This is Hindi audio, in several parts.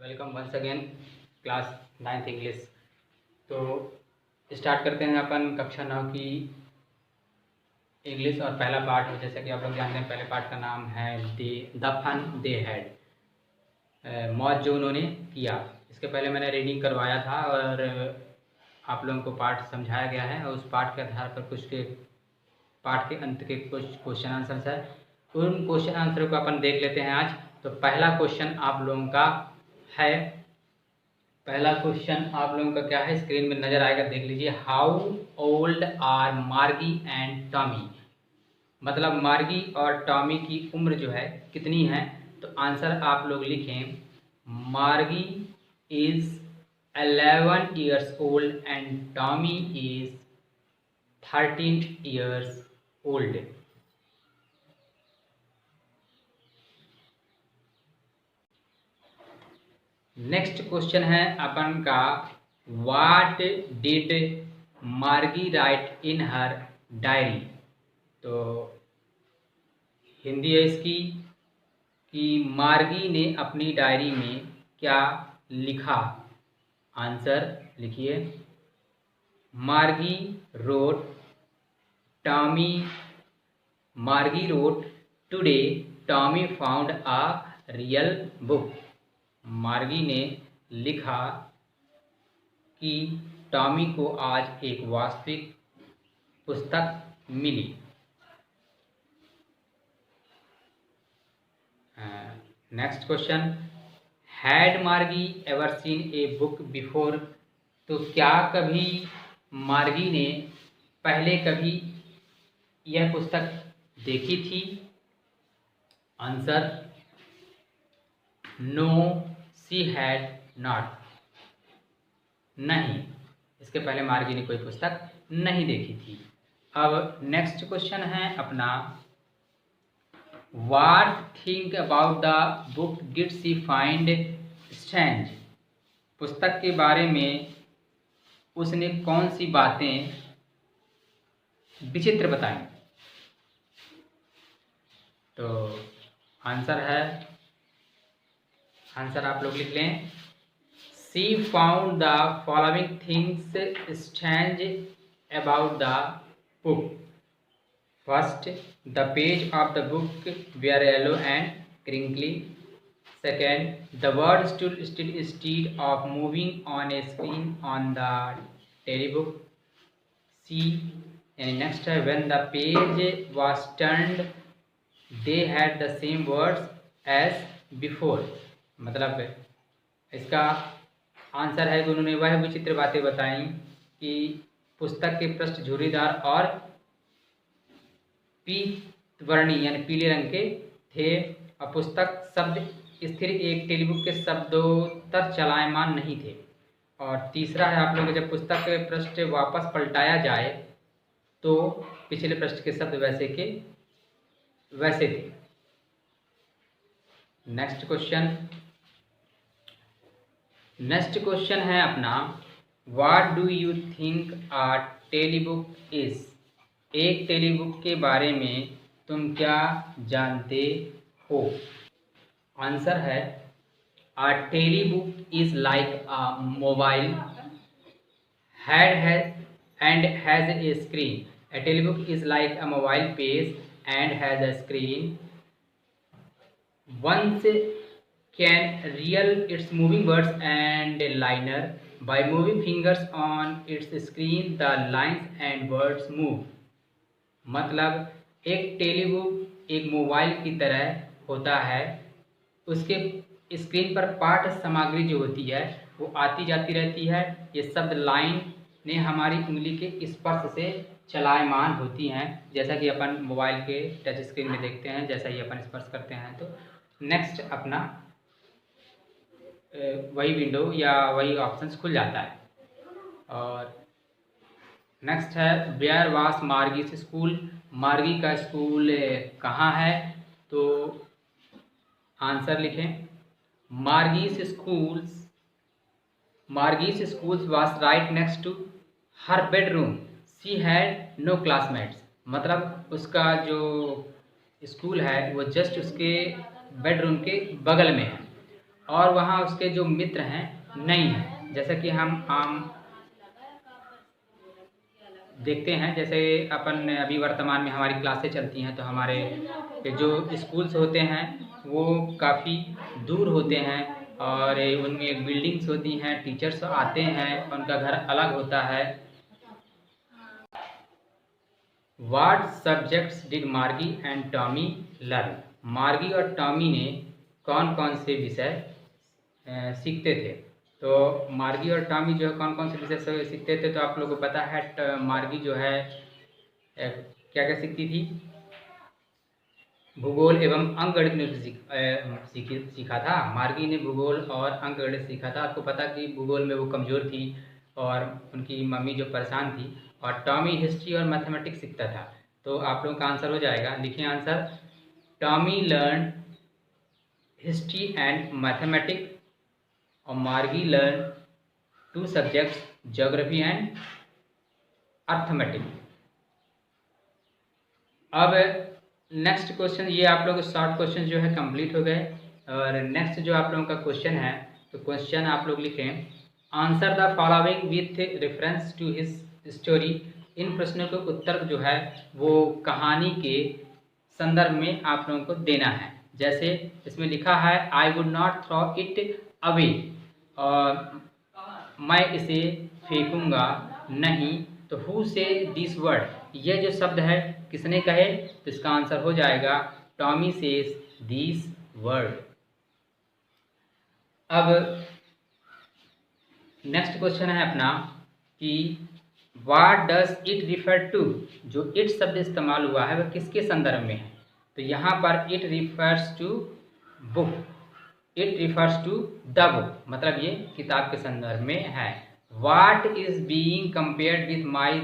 Welcome once again class 9th English. तो स्टार्ट करते हैं अपन कक्षा 9 की इंग्लिश और पहला पार्ट। जैसा कि आप लोग जानते हैं, पहले पार्ट का नाम है द फन दे हैड, मौज जो उन्होंने किया। इसके पहले मैंने रीडिंग करवाया था और आप लोगों को पार्ट समझाया गया है, और उस पार्ट के आधार पर कुछ के पार्ट के अंत के कुछ क्वेश्चन आंसर है। उन क्वेश्चन आंसर को अपन देख लेते हैं आज। तो पहला क्वेश्चन आप लोगों का है, पहला क्वेश्चन आप लोगों का क्या है, स्क्रीन में नजर आएगा, देख लीजिए। हाउ ओल्ड आर मार्गी एंड टॉमी, मतलब मार्गी और टॉमी की उम्र जो है कितनी है। तो आंसर आप लोग लिखें, मार्गी is 11 years old and Tommy is 13 years old। Next question है अपन का, व्हाट डिड मार्गी राइट इन हर डायरी। तो हिंदी है इसकी कि मार्गी ने अपनी डायरी में क्या लिखा। आंसर लिखिए, Margie wrote Tommy, Margie wrote today Tommy found a real book. Margie ने लिखा कि टॉमी को आज एक वास्तविक पुस्तक मिली। नेक्स्ट क्वेश्चन, हैड मार्गी ever seen a book before. तो क्या कभी मार्गी ने पहले कभी यह पुस्तक देखी थी। Answer, no she had not, नहीं, इसके पहले मार्गी ने कोई पुस्तक नहीं देखी थी। अब नेक्स्ट क्वेश्चन है अपना, what think about the book did she find strange. पुस्तक के बारे में उसने कौन सी बातें विचित्र बताई। तो आंसर है, आंसर आप लोग लिख लें, she found the following things strange about the book. First, the page of the book were yellow and crinkly. Second, the word stood still instead of moving on a screen on the telebook. C, and next है, when the page was turned they had the same words as before। मतलब इसका आंसर है कि उन्होंने वह विचित्र बातें बताई कि पुस्तक के पृष्ठ झुर्रीदार और पीतवर्णी यानी पीले रंग के थे, और पुस्तक शब्द स्थिर एक टेलीबुक के शब्दोत्तर चलायमान नहीं थे। और तीसरा है आप लोग, जब पुस्तक के पृष्ठ वापस पलटाया जाए तो पिछले पृष्ठ के शब्द वैसे के वैसे थे। नेक्स्ट क्वेश्चन है अपना, what do you think a telebook is. एक टेलीबुक के बारे में तुम क्या जानते हो। आंसर है, a telebook is like a mobile and has a screen. A telebook is like a mobile page and has a screen. One can read its moving words and liner. By moving fingers on its screen, the lines and words move. मतलब एक टेलीबुक एक मोबाइल की तरह होता है, उसके स्क्रीन पर पाठ सामग्री जो होती है वो आती जाती रहती है। ये शब्द लाइन ने हमारी उंगली के स्पर्श से चलायमान होती हैं, जैसा कि अपन मोबाइल के टच स्क्रीन में देखते हैं, जैसा ही अपन स्पर्श करते हैं। तो नेक्स्ट अपना वही विंडो या वही ऑप्शंस खुल जाता है। और नेक्स्ट है, वेयर वाज मार्गीज स्कूल। मार्गी का स्कूल कहाँ है। तो आंसर लिखें, Margie's schools was right next to her bedroom, she had no classmates. मतलब उसका जो स्कूल है वो जस्ट उसके बेडरूम के बगल में है, और वहाँ उसके जो मित्र हैं नहीं हैं। जैसा कि हम आम देखते हैं, जैसे अपन अभी वर्तमान में हमारी क्लासें चलती हैं तो हमारे जो स्कूल्स होते हैं वो काफ़ी दूर होते हैं और उनमें बिल्डिंग्स होती हैं, टीचर्स आते हैं, उनका घर अलग होता है। What subjects did मार्गी एंड टॉमी लर्न? मार्गी और टॉमी ने कौन कौन से विषय सीखते थे? तो मार्गी और टॉमी जो है कौन कौन से विषय सीखते थे, तो आप लोगों को पता है मार्गी जो है क्या क्या सीखती थी? भूगोल एवं अंकगणित सीखा था। मार्गी ने भूगोल और अंकगणित सीखा था। आपको पता कि भूगोल में वो कमज़ोर थी और उनकी मम्मी जो परेशान थी। और टॉमी हिस्ट्री और मैथमेटिक्स सीखता था। तो आप लोगों का आंसर हो जाएगा, लिखिए answer. Tommy learn history and mathematics और मार्गी learn 2 subjects, geography and arithmetic. अब नेक्स्ट क्वेश्चन, ये आप लोग शॉर्ट क्वेश्चन जो है कंप्लीट हो गए। और नेक्स्ट जो आप लोगों का क्वेश्चन है, तो क्वेश्चन आप लोग लिखें, answer the following with reference to his story. इन प्रश्नों के उत्तर जो है वो कहानी के संदर्भ में आप लोगों को देना है। जैसे इसमें लिखा है I would not throw it away, और मैं इसे फेंकूंगा नहीं। तो हु से दिस वर्ड, ये जो शब्द है किसने कहे? तो इसका आंसर हो जाएगा टॉमी सेज दिस वर्ड। अब नेक्स्ट क्वेश्चन है अपना कि what does it refer to. जो इट शब्द इस्तेमाल हुआ है वह किसके संदर्भ में है? तो यहाँ पर it refers to book, it refers to the book, मतलब ये किताब के संदर्भ में है। What is being compared with my,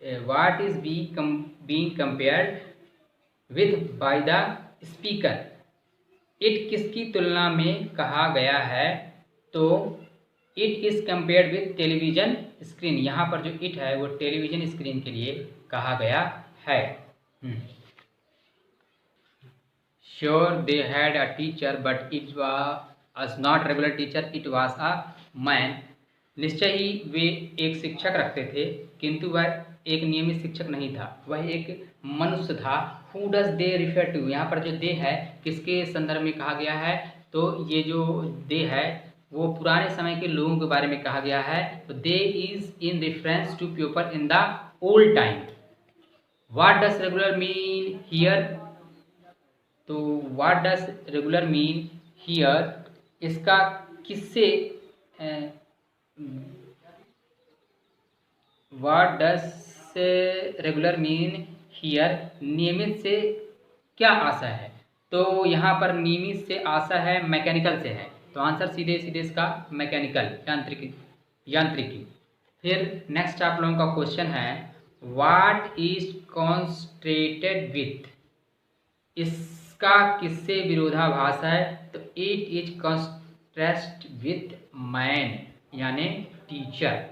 what is being compared with by the speaker. It किसकी तुलना में कहा गया है? तो it is compared with television screen. यहाँ पर जो इट है वो टेलीविजन स्क्रीन के लिए कहा गया है। Sure they had a teacher but it was not regular teacher, it was a man. निश्चय ही वे एक शिक्षक रखते थे, किंतु वह एक नियमित शिक्षक नहीं था, वह एक मनुष्य था। Who does they refer to, यहाँ पर जो दे है किसके संदर्भ में कहा गया है? तो ये जो दे है वो पुराने समय के लोगों के बारे में कहा गया है। तो they is in reference to people in the old time. What does regular mean here? तो what does regular mean here, इसका किससे what does regular mean here, नियमित से क्या आशा है? तो यहाँ पर नियमित से आशा है मैकेनिकल से है, तो आंसर सीधे सीधे इसका मैकेनिकल, यांत्रिकी। फिर नेक्स्ट आप लोगों का क्वेश्चन है व्हाट इज कॉन्स्ट्रेटेड विथ, इसका किससे विरोधाभास है? तो it is contrast with man, यानी टीचर।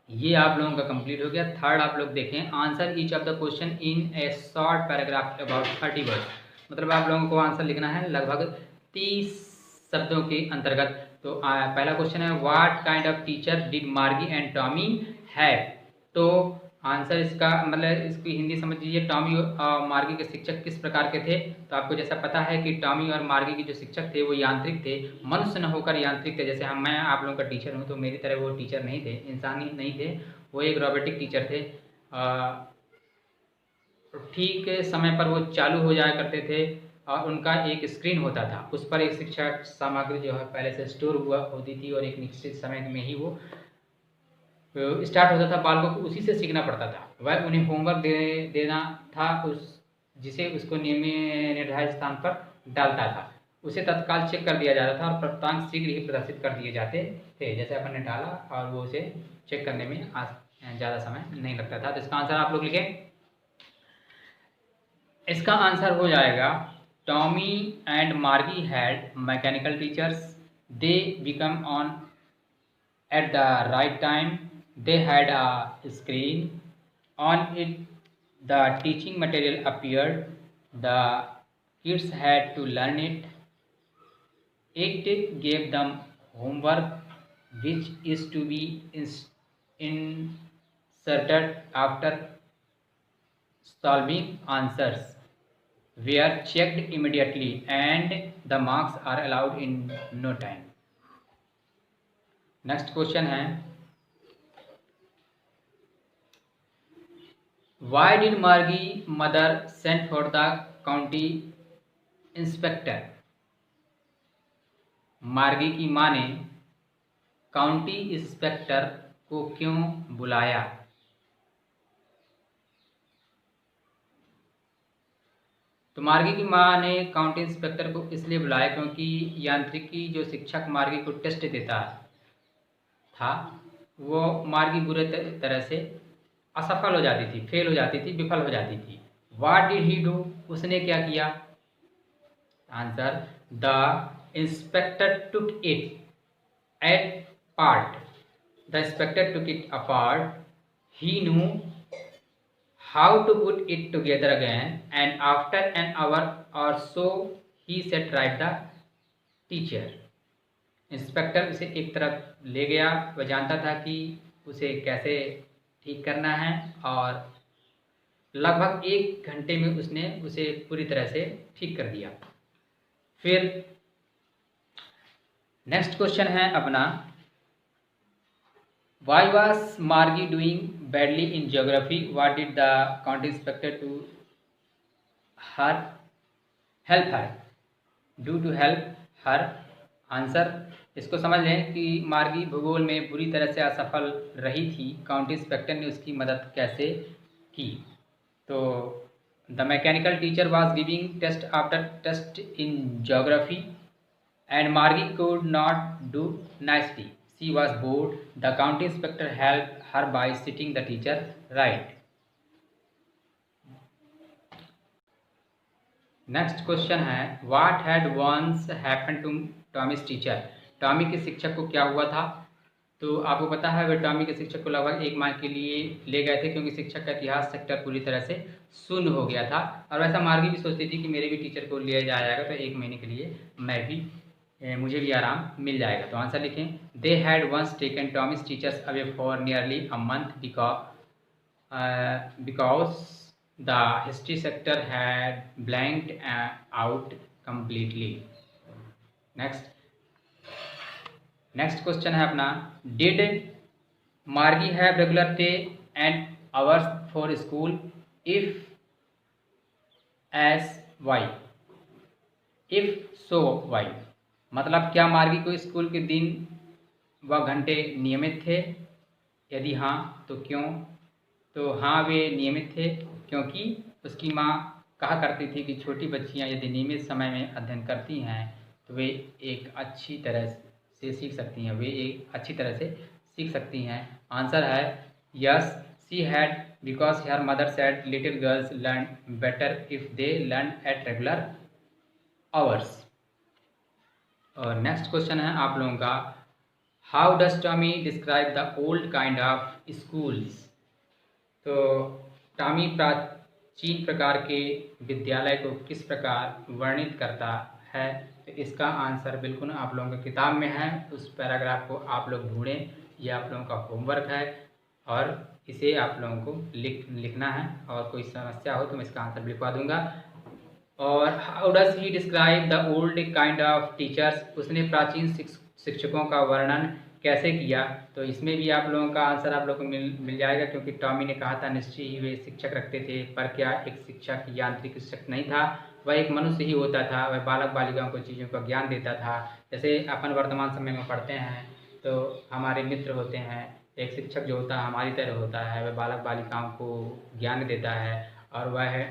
ये आप लोगों का कंप्लीट हो गया। थर्ड आप लोग देखें, answer each of the question in A short paragraph about 30 words. मतलब आप लोगों को आंसर लिखना है लगभग 30 शब्दों के अंतर्गत। तो पहला क्वेश्चन है what kind of teacher did मार्गी एंड टॉमी हैव। तो आंसर इसका मतलब इसकी हिंदी समझ लीजिए, टॉमी और मार्गी के शिक्षक किस प्रकार के थे? तो आपको जैसा पता है कि टॉमी और मार्गी के जो शिक्षक थे वो यांत्रिक थे, मनुष्य न होकर यांत्रिक थे। जैसे मैं आप लोगों का टीचर हूँ, तो मेरी तरह वो टीचर नहीं थे, इंसानी नहीं थे, वो एक रोबोटिक टीचर थे। ठीक समय पर वो चालू हो जाया करते थे और उनका एक स्क्रीन होता था, उस पर एक शिक्षा सामग्री जो है पहले से स्टोर हुआ होती थी और एक निश्चित समय में ही वो स्टार्ट होता था। बालकों को उसी से सीखना पड़ता था। वह उन्हें होमवर्क देना था, जिसे उसको निर्धारित स्थान पर डालता था, उसे तत्काल चेक कर दिया जाता था और प्राप्तांक शीघ्र ही प्रदर्शित कर दिए जाते थे। जैसे अपन ने डाला और वो उसे चेक करने में ज़्यादा समय नहीं लगता था। तो इसका आंसर आप लोग लिखें। इसका आंसर हो जाएगा टॉमी एंड मार्गी had mechanical teachers, they become on at the right time, they had a screen, on it the teaching material appeared, the kids had to learn it, It gave them homework which is to be inserted after solving answers were checked immediately and the marks are allowed in no time. Next question है, वाई डिड मार्गी mother send for the county inspector? मार्गी की माँ ने काउंटी इंस्पेक्टर को क्यों बुलाया? तो मार्गी की माँ ने काउंटी इंस्पेक्टर को इसलिए बुलाया क्योंकि यांत्रिकी जो शिक्षक मार्गी को टेस्ट देता था वो मार्गी बुरे तरह से असफल हो जाती थी, फेल हो जाती थी, विफल हो जाती थी। What did he do? उसने क्या किया? Answer, the inspector took it apart. The inspector took it apart. He knew how to put it together again and after an hour or so he set right the teacher. Inspector उसे एक तरफ ले गया, वह जानता था कि उसे कैसे ठीक करना है और लगभग 1 घंटे में उसने उसे पूरी तरह से ठीक कर दिया। फिर नेक्स्ट क्वेश्चन है अपना, why was Margie doing badly in geography? What did the county inspector to her help her do to help her? Answer, इसको समझ लें कि मार्गी भूगोल में बुरी तरह से असफल रही थी, काउंटी इंस्पेक्टर ने उसकी मदद कैसे की? तो the mechanical teacher was giving test after test in geography and Margie could not do nicely. She was bored. The county inspector helped her by sitting the teacher right. Next question है, what had once happened to Tommy's teacher? Tommy के शिक्षक को क्या हुआ था? तो आपको पता है वे टॉमी के शिक्षक को लगभग 1 माह के लिए ले गए थे क्योंकि शिक्षक का इतिहास सेक्टर पूरी तरह से शून्य हो गया था और वैसा मार्गी भी सोचती थी कि मेरे भी टीचर को लिया जाएगा तो 1 महीने के लिए मुझे भी आराम मिल जाएगा। तो आंसर लिखें, they had once taken Tommy's teacher away for nearly a month because the history sector had blanked out completely. Next question है अपना, did Margie have regular day and hours for school? If yes why, if so why. मतलब क्या मार्गी को स्कूल के दिन व घंटे नियमित थे? यदि हाँ तो क्यों? तो हाँ, वे नियमित थे क्योंकि उसकी माँ कहा करती थी कि छोटी बच्चियाँ यदि नियमित समय में अध्ययन करती हैं तो वे एक अच्छी तरह से सीख सकती हैं, आंसर है yes, she had because her mother said little girls learn better if they learn at regular hours. और नेक्स्ट क्वेश्चन है आप लोगों का, how does Tommy describe the old kind of schools? तो टॉमी प्राचीन प्रकार के विद्यालय को किस प्रकार वर्णित करता है? तो इसका आंसर बिल्कुल आप लोगों की किताब में है, उस पैराग्राफ को आप लोग ढूंढें, ये आप लोगों का होमवर्क है और इसे आप लोगों को लिखना है और कोई समस्या हो तो मैं इसका आंसर लिखवा दूंगा। और how does he describe the old kind of teachers? उसने प्राचीन शिक्षकों का वर्णन कैसे किया? तो इसमें भी आप लोगों का आंसर आप लोगों को मिल जाएगा क्योंकि टॉमी ने कहा था निश्चय ही वे शिक्षक रखते थे, पर क्या एक शिक्षक यांत्रिक शिक्षक नहीं था, वह एक मनुष्य ही होता था। वह बालक बालिकाओं को चीज़ों का ज्ञान देता था। जैसे अपन वर्तमान समय में पढ़ते हैं तो हमारे मित्र होते हैं, एक शिक्षक जो होता है हमारी तरह होता है, वह बालक बालिकाओं को ज्ञान देता है और वह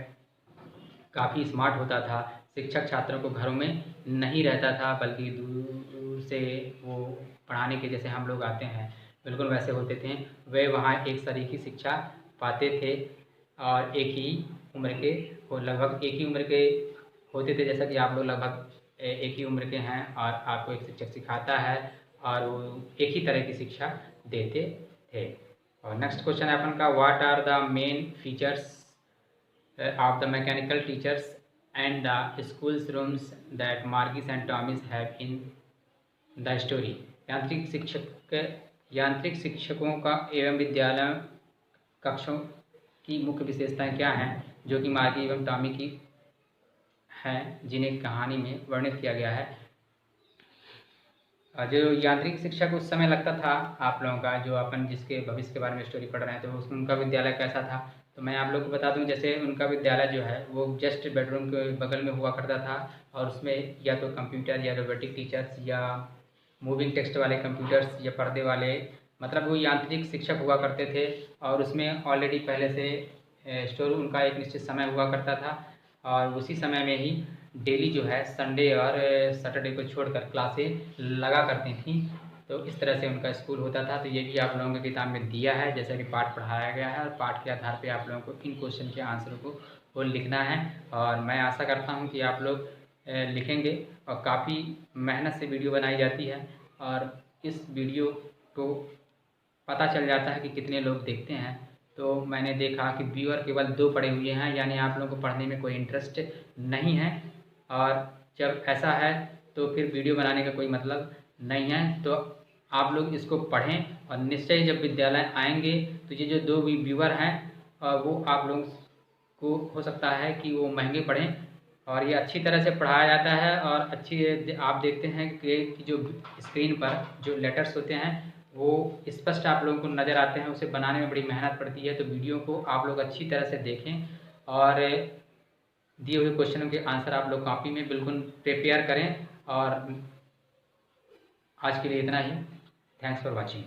काफ़ी स्मार्ट होता था। शिक्षक छात्रों को घरों में नहीं रहता था बल्कि दूर से वो पढ़ाने के, जैसे हम लोग आते हैं बिल्कुल वैसे होते थे। वे वहाँ एक सरीखी शिक्षा पाते थे और एक ही उम्र के लगभग एक ही उम्र के होते थे, जैसा कि आप लोग लगभग एक ही उम्र के हैं और आपको एक शिक्षक सिखाता है और वो एक ही तरह की शिक्षा देते थे। और नेक्स्ट क्वेश्चन है अपन का, what are the main features of the mechanical teachers and the school's rooms that Margis and Thomas have in the story। यांत्रिक शिक्षकों का एवं विद्यालय कक्षों की मुख्य विशेषताएं क्या हैं जो कि मार्गी एवं टॉमी की हैं, जिन्हें कहानी में वर्णित किया गया है। जो यांत्रिक शिक्षक उस समय लगता था आप लोगों का, जो अपन जिसके भविष्य के बारे में स्टोरी पढ़ रहे हैं, तो उनका विद्यालय कैसा था, तो मैं आप लोग को बता दूं। जैसे उनका विद्यालय जो है वो जस्ट बेडरूम के बगल में हुआ करता था, और उसमें या तो कंप्यूटर या रोबोटिक टीचर्स या मूविंग टेक्स्ट वाले कंप्यूटर्स या पर्दे वाले, मतलब वो यांत्रिक शिक्षक हुआ करते थे। और उसमें ऑलरेडी पहले से स्टोर उनका एक निश्चित समय हुआ करता था, और उसी समय में ही डेली जो है संडे और सैटरडे को छोड़कर क्लासें लगा करती थी। तो इस तरह से उनका स्कूल होता था। तो ये भी आप लोगों की किताब में दिया है, जैसा कि पाठ पढ़ाया गया है, और पाठ के आधार पे आप लोगों को इन क्वेश्चन के आंसर को वो लिखना है। और मैं आशा करता हूँ कि आप लोग लिखेंगे, और काफ़ी मेहनत से वीडियो बनाई जाती है, और इस वीडियो को पता चल जाता है कि कितने लोग देखते हैं। तो मैंने देखा कि व्यूअर केवल 2 पड़े हुए हैं, यानी आप लोगों को पढ़ने में कोई इंटरेस्ट नहीं है। और जब ऐसा है तो फिर वीडियो बनाने का कोई मतलब नहीं है। तो आप लोग इसको पढ़ें, और निश्चय जब विद्यालय आएंगे तो ये जो 2 व्यूअर हैं वो आप लोगों को हो सकता है कि वो महंगे पड़ें, और ये अच्छी तरह से पढ़ाया जाता है। और अच्छी आप देखते हैं कि जो स्क्रीन पर जो लेटर्स होते हैं वो स्पष्ट आप लोगों को नज़र आते हैं, उसे बनाने में बड़ी मेहनत पड़ती है। तो वीडियो को आप लोग अच्छी तरह से देखें, और दिए हुए क्वेश्चनों के आंसर आप लोग कॉपी में बिल्कुल प्रिपेयर करें। और आज के लिए इतना ही। Thanks for watching.